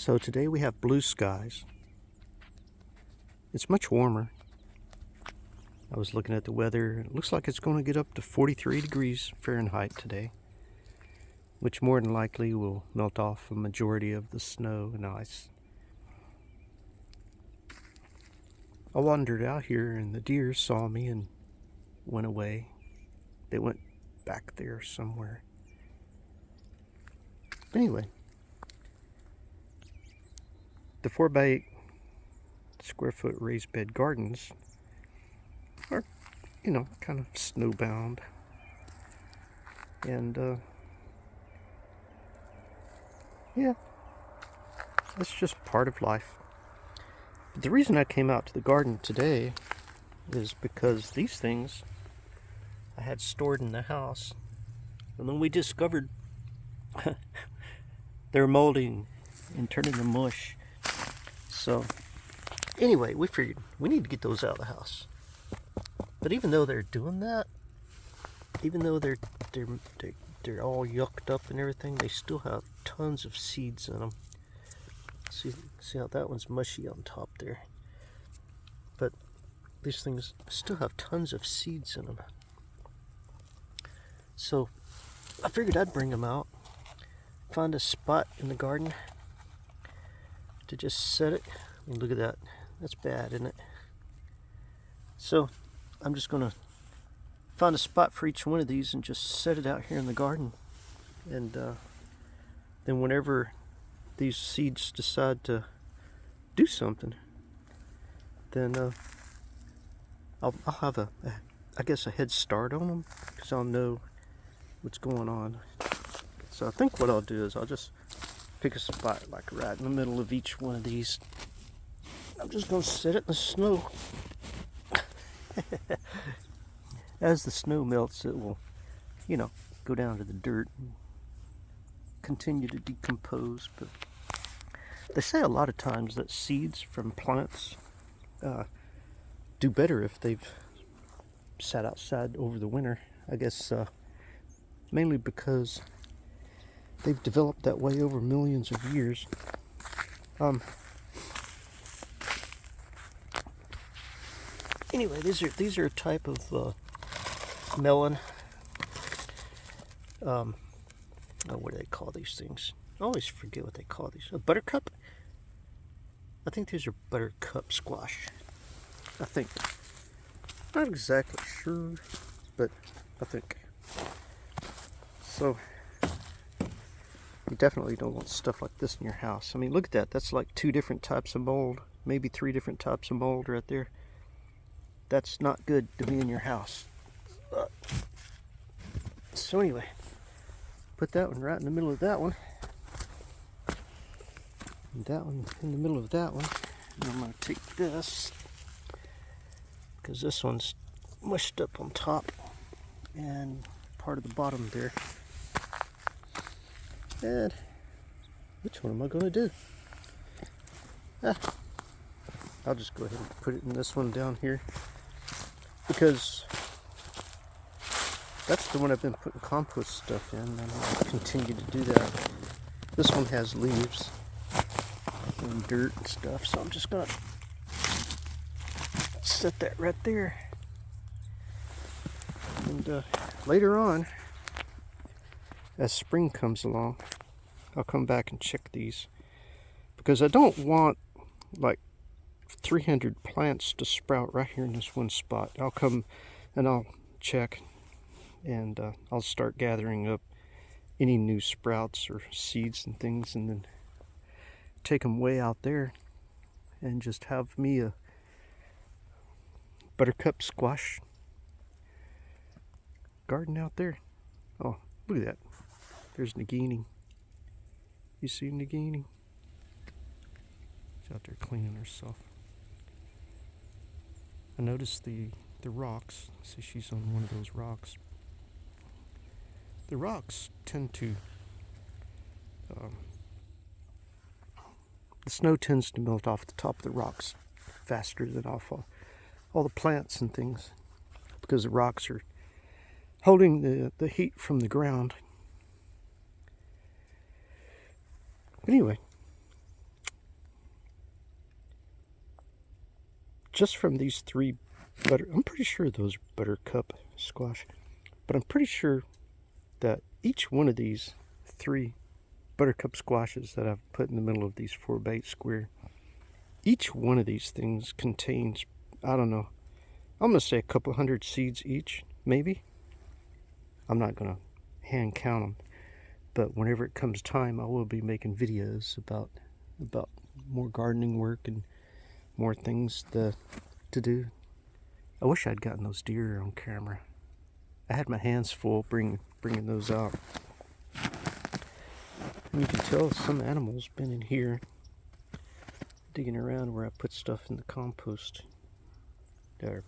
So today we have blue skies. It's much warmer. I was looking at the weather. It looks like it's going to get up to 43 degrees Fahrenheit today, which more than likely will melt off a majority of the snow and ice. I wandered out here and the deer saw me and went away. They went back there somewhere. Anyway, the 4x8 square foot raised bed gardens are, kind of snowbound. And yeah, that's just part of life. But the reason I came out to the garden today is because these things I had stored in the house, and then we discovered they're molding and turning to mush. So anyway, we figured we need to get those out of the house. But even though they're doing that, even though they're all yucked up and everything, they still have tons of seeds in them. See how that one's mushy on top there. But these things still have tons of seeds in them. So I figured I'd bring them out, find a spot in the garden to just set it. I mean, look at that. That's bad, isn't it? So I'm just going to find a spot for each one of these and just set it out here in the garden. And then whenever these seeds decide to do something, then I'll have I guess a head start on them, because I'll know what's going on. So I think what I'll do is I'll just pick a spot like right in the middle of each one of these. I'm just going to set it in the snow. As the snow melts, it will, go down to the dirt and continue to decompose. But they say a lot of times that seeds from plants do better if they've sat outside over the winter. I guess mainly because they've developed that way over millions of years. Anyway, these are a type of melon. What do they call these things? I always forget what they call these. A buttercup? I think these are buttercup squash. I think. Not exactly sure, but I think. So you definitely don't want stuff like this in your house. I mean, look at that. That's like 2 different types of mold, maybe 3 different types of mold right there. That's not good to be in your house. So anyway, put that one right in the middle of that one. And that one in the middle of that one. And I'm going to take this, because this one's mushed up on top and part of the bottom there. And which one am I going to do? I'll just go ahead and put it in this one down here, because that's the one I've been putting compost stuff in, and I'll continue to do that. This one has leaves and dirt and stuff, so I'm just going to set that right there. And later on, as spring comes along, I'll come back and check these, because I don't want like 300 plants to sprout right here in this one spot. I'll come and I'll check, and I'll start gathering up any new sprouts or seeds and things, and then take them way out there and just have me a buttercup squash garden out there. Oh, look at that. There's Nagini. You see Nagini? She's out there cleaning herself. I noticed the rocks. See, she's on one of those rocks. The rocks tend to, the snow tends to melt off the top of the rocks faster than off all the plants and things, because the rocks are holding the heat from the ground. But anyway, just from these three I'm pretty sure those are buttercup squash, but I'm pretty sure that each one of these three buttercup squashes that I've put in the middle of these 4x8 square, each one of these things contains, I don't know, I'm gonna say a couple hundred seeds each, maybe. I'm not gonna hand count them, but whenever it comes time, I will be making videos about more gardening work and more things to do. I wish I'd gotten those deer on camera. I had my hands full bringing those out. And you can tell some animals been in here digging around where I put stuff in the compost. There,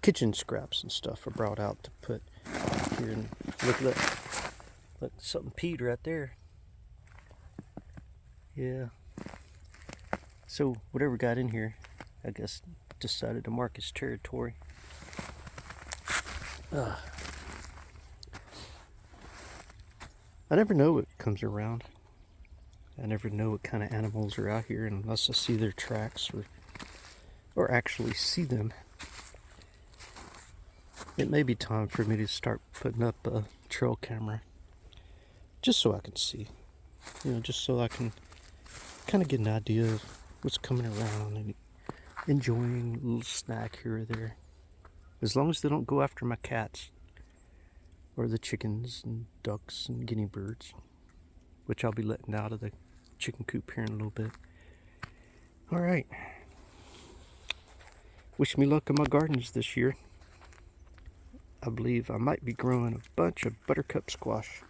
kitchen scraps and stuff are brought out to put here. And look, something peed right there. Yeah. So whatever got in here, I guess decided to mark his territory. I never know what comes around. I never know what kind of animals are out here unless I see their tracks or actually see them. It may be time for me to start putting up a trail camera just so I can see, just so I can kind of get an idea of what's coming around and enjoying a little snack here or there, as long as they don't go after my cats or the chickens and ducks and guinea birds, which I'll be letting out of the chicken coop here in a little bit. All right. Wish me luck in my gardens this year. I believe I might be growing a bunch of buttercup squash.